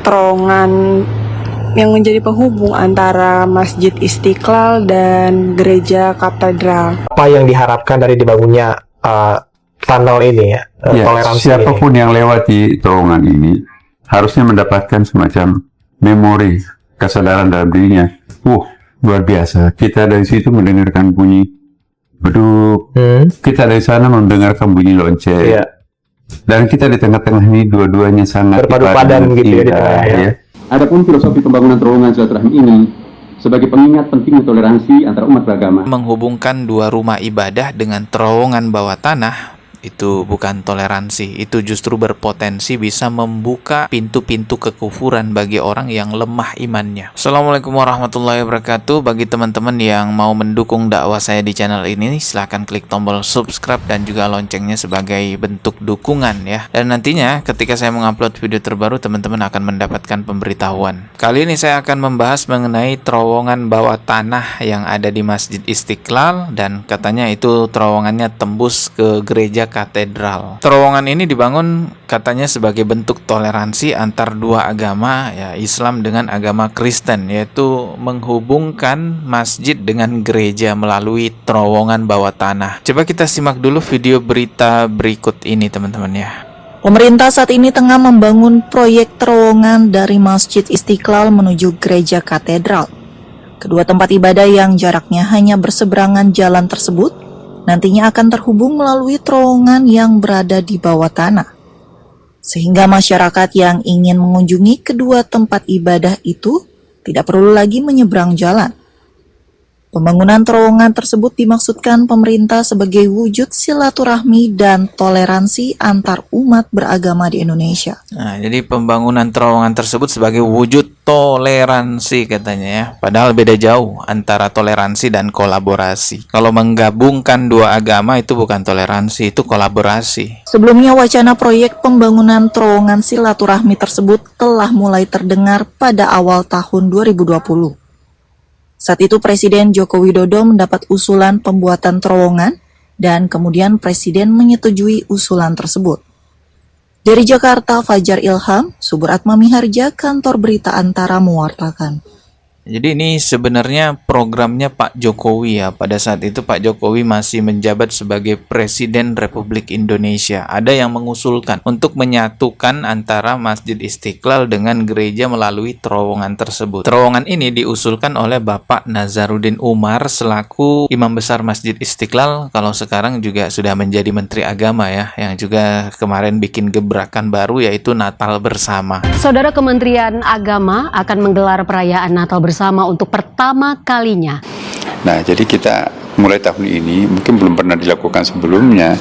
terowongan yang menjadi penghubung antara Masjid Istiqlal dan Gereja Katedral. Apa yang diharapkan dari dibangunnya tunnel ini ya, toleransi siapapun ini? yang lewati terowongan ini harusnya mendapatkan semacam memori kesadaran dalam dirinya. Luar biasa. Kita dari situ mendengarkan bunyi beduk. Kita dari sana mendengarkan bunyi lonceng. Dan kita di tengah-tengah ini dua-duanya sangat berpadu padan gitu ya di tengah ya. Adapun filosofi pembangunan terowongan silaturahmi ini sebagai pengingat pentingnya toleransi antara umat beragama. Menghubungkan dua rumah ibadah dengan terowongan bawah tanah itu bukan toleransi, itu justru berpotensi bisa membuka pintu-pintu kekufuran bagi orang yang lemah imannya. Assalamualaikum warahmatullahi wabarakatuh. Bagi teman-teman yang mau mendukung dakwah saya di channel ini, silahkan klik tombol subscribe dan juga loncengnya sebagai bentuk dukungan ya. Dan nantinya ketika saya mengupload video terbaru, teman-teman akan mendapatkan pemberitahuan. Kali ini saya akan membahas mengenai terowongan bawah tanah yang ada di Masjid Istiqlal, dan katanya itu terowongannya tembus ke Gereja Katedral. Terowongan ini dibangun katanya sebagai bentuk toleransi antar dua agama ya, Islam dengan agama Kristen, yaitu menghubungkan masjid dengan gereja melalui terowongan bawah tanah. Coba kita simak dulu video berita berikut ini teman-teman ya. Pemerintah saat ini tengah membangun proyek terowongan dari Masjid Istiqlal menuju Gereja Katedral. Kedua tempat ibadah yang jaraknya hanya berseberangan jalan tersebut nantinya akan terhubung melalui terowongan yang berada di bawah tanah. Sehingga masyarakat yang ingin mengunjungi kedua tempat ibadah itu tidak perlu lagi menyeberang jalan. Pembangunan terowongan tersebut dimaksudkan pemerintah sebagai wujud silaturahmi dan toleransi antar umat beragama di Indonesia. Nah, jadi pembangunan terowongan tersebut sebagai wujud toleransi katanya ya. Padahal beda jauh antara toleransi dan kolaborasi. Kalau menggabungkan dua agama itu bukan toleransi, itu kolaborasi. Sebelumnya wacana proyek pembangunan terowongan silaturahmi tersebut telah mulai terdengar pada awal tahun 2020. Saat itu Presiden Joko Widodo mendapat usulan pembuatan terowongan dan kemudian Presiden menyetujui usulan tersebut. Dari Jakarta, Fajar Ilham, Subur Atma Miharja, Kantor Berita Antara mewartakan. Jadi ini sebenarnya programnya Pak Jokowi ya. Pada saat itu Pak Jokowi masih menjabat sebagai Presiden Republik Indonesia. Ada yang mengusulkan untuk menyatukan antara Masjid Istiqlal dengan gereja melalui terowongan tersebut. Terowongan ini diusulkan oleh Bapak Nazaruddin Umar selaku Imam Besar Masjid Istiqlal. Kalau sekarang juga sudah menjadi Menteri Agama ya, yang juga kemarin bikin gebrakan baru yaitu Natal Bersama. Saudara, Kementerian Agama akan menggelar perayaan Natal Bersama untuk pertama kalinya. Nah, jadi kita mulai tahun ini, mungkin belum pernah dilakukan sebelumnya,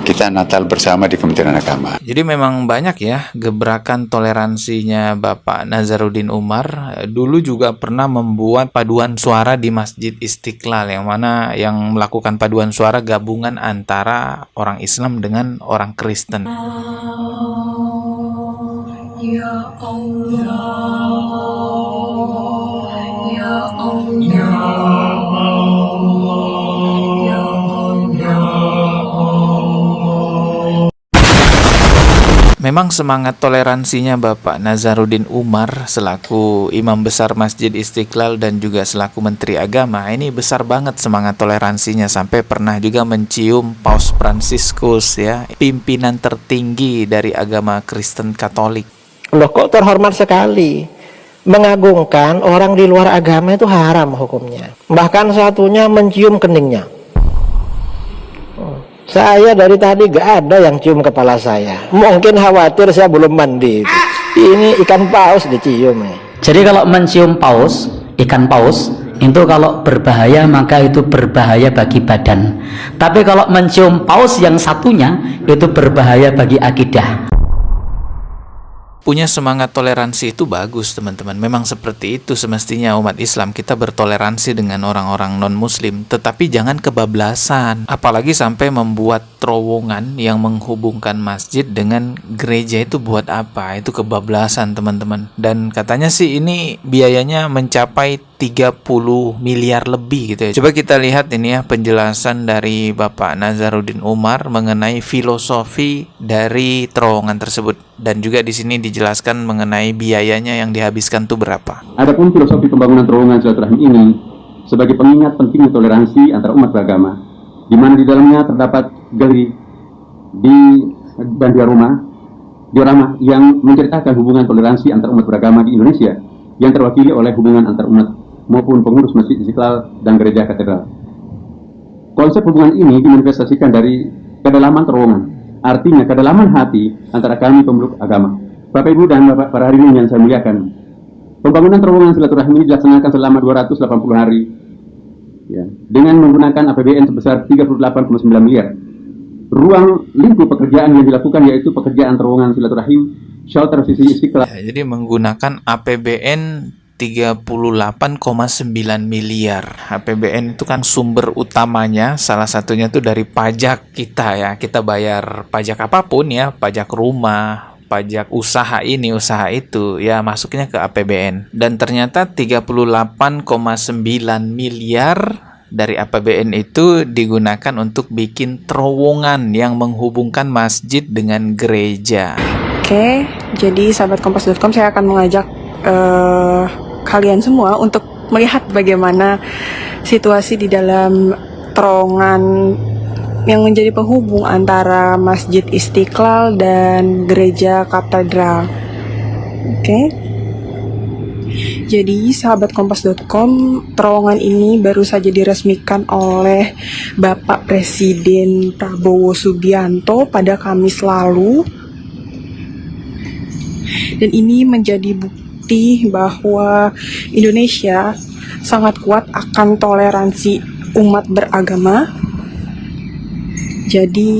kita Natal bersama di Kementerian Agama. Jadi memang banyak ya gebrakan toleransinya Bapak Nazaruddin Umar. Dulu juga pernah membuat paduan suara di Masjid Istiqlal, yang mana yang melakukan paduan suara gabungan antara orang Islam dengan orang Kristen. Ya Allah, ya Allah, ya Allah. Memang semangat toleransinya Bapak Nazaruddin Umar selaku Imam Besar Masjid Istiqlal dan juga selaku Menteri Agama, ini besar banget semangat toleransinya, sampai pernah juga mencium Paus Fransiskus ya, pimpinan tertinggi dari agama Kristen Katolik. Loh, kok terhormat sekali. Mengagungkan orang di luar agama itu haram hukumnya. Bahkan satunya mencium keningnya. Saya dari tadi gak ada yang cium kepala saya. Mungkin khawatir saya belum mandi. Ini ikan paus dicium. Jadi kalau mencium paus, ikan paus, itu kalau berbahaya maka itu berbahaya bagi badan. Tapi kalau mencium paus yang satunya itu berbahaya bagi akidah. Punya semangat toleransi itu bagus teman-teman. Memang seperti itu semestinya umat Islam, kita bertoleransi dengan orang-orang non-muslim. Tetapi jangan kebablasan. Apalagi sampai membuat terowongan yang menghubungkan masjid dengan gereja, itu buat apa? Itu kebablasan teman-teman. Dan katanya sih ini biayanya mencapai 30 miliar lebih gitu ya. Coba kita lihat ini ya penjelasan dari Bapak Nazaruddin Umar mengenai filosofi dari terowongan tersebut, dan juga di sini dijelaskan mengenai biayanya yang dihabiskan tuh berapa. Adapun filosofi pembangunan terowongan silaturahim ini sebagai pengingat pentingnya toleransi antara umat beragama, di mana di dalamnya terdapat galeri dan diorama yang menceritakan hubungan toleransi antar umat beragama di Indonesia yang terwakili oleh hubungan antar umat maupun pengurus Masjid Istiqlal dan Gereja Katedral. Konsep hubungan ini dimanifestasikan dari kedalaman terowongan, artinya kedalaman hati antara kami pemeluk agama. Bapak Ibu dan Bapak para hadirin yang saya muliakan, pembangunan terowongan silaturahmi ini dilaksanakan selama 280 hari ya, dengan menggunakan APBN sebesar 38,9 miliar. Ruang lingkup pekerjaan yang dilakukan yaitu pekerjaan terowongan silaturahim, shelter sisi Istiqlal. Ya, jadi menggunakan APBN 38,9 miliar. APBN itu kan sumber utamanya, salah satunya tuh dari pajak kita ya. Kita bayar pajak apapun ya, pajak rumah, pajak usaha ini, usaha itu, ya masuknya ke APBN. Dan ternyata 38,9 miliar dari APBN itu digunakan untuk bikin terowongan yang menghubungkan masjid dengan gereja. Oke, jadi sahabat kompas.com, saya akan mengajak kalian semua untuk melihat bagaimana situasi di dalam terowongan yang menjadi penghubung antara Masjid Istiqlal dan Gereja Katedral. Oke. Jadi sahabat kompas.com, terowongan ini baru saja diresmikan oleh Bapak Presiden Prabowo Subianto pada Kamis lalu. Dan ini menjadi bukti bahwa Indonesia sangat kuat akan toleransi umat beragama. Jadi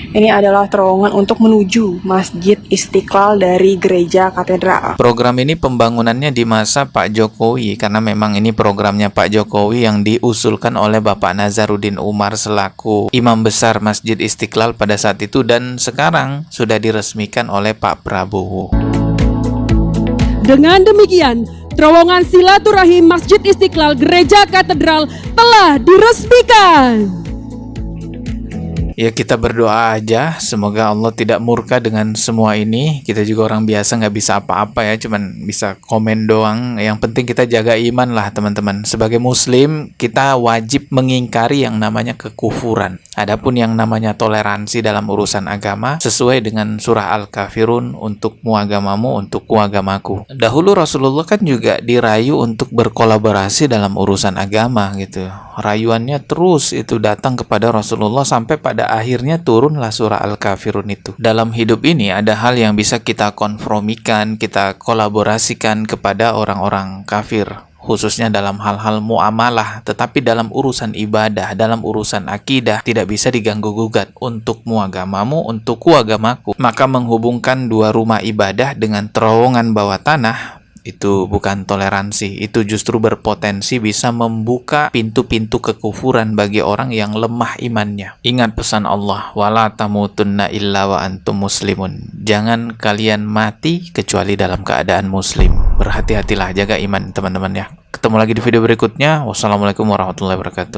ini adalah terowongan untuk menuju Masjid Istiqlal dari Gereja Katedral. Program ini pembangunannya di masa Pak Jokowi, karena memang ini programnya Pak Jokowi yang diusulkan oleh Bapak Nazaruddin Umar selaku Imam Besar Masjid Istiqlal pada saat itu, dan sekarang sudah diresmikan oleh Pak Prabowo. Dengan demikian, terowongan silaturahim Masjid Istiqlal Gereja Katedral telah diresmikan. Ya, kita berdoa aja semoga Allah tidak murka dengan semua ini. Kita juga orang biasa, nggak bisa apa-apa ya, cuman bisa komen doang. Yang penting kita jaga iman lah teman-teman. Sebagai muslim kita wajib mengingkari yang namanya kekufuran. Adapun yang namanya toleransi dalam urusan agama sesuai dengan surah Al-Kafirun, untukmu agamamu, untukku agamaku. Dahulu Rasulullah kan juga dirayu untuk berkolaborasi dalam urusan agama gitu. Rayuannya terus itu datang kepada Rasulullah sampai pada akhirnya turunlah surah Al-Kafirun itu. Dalam hidup ini ada hal yang bisa kita konfromikan, kita kolaborasikan kepada orang-orang kafir, khususnya dalam hal-hal muamalah. Tetapi dalam urusan ibadah, dalam urusan akidah tidak bisa diganggu-gugat. Untukmu agamamu, untukku agamaku. Maka menghubungkan dua rumah ibadah dengan terowongan bawah tanah itu bukan toleransi, itu justru berpotensi bisa membuka pintu-pintu kekufuran bagi orang yang lemah imannya. Ingat pesan Allah, wala tamutunna illa wa antum muslimun. Jangan kalian mati kecuali dalam keadaan muslim. Berhati-hatilah, jaga iman teman-teman ya. Ketemu lagi di video berikutnya. Wassalamualaikum warahmatullahi wabarakatuh.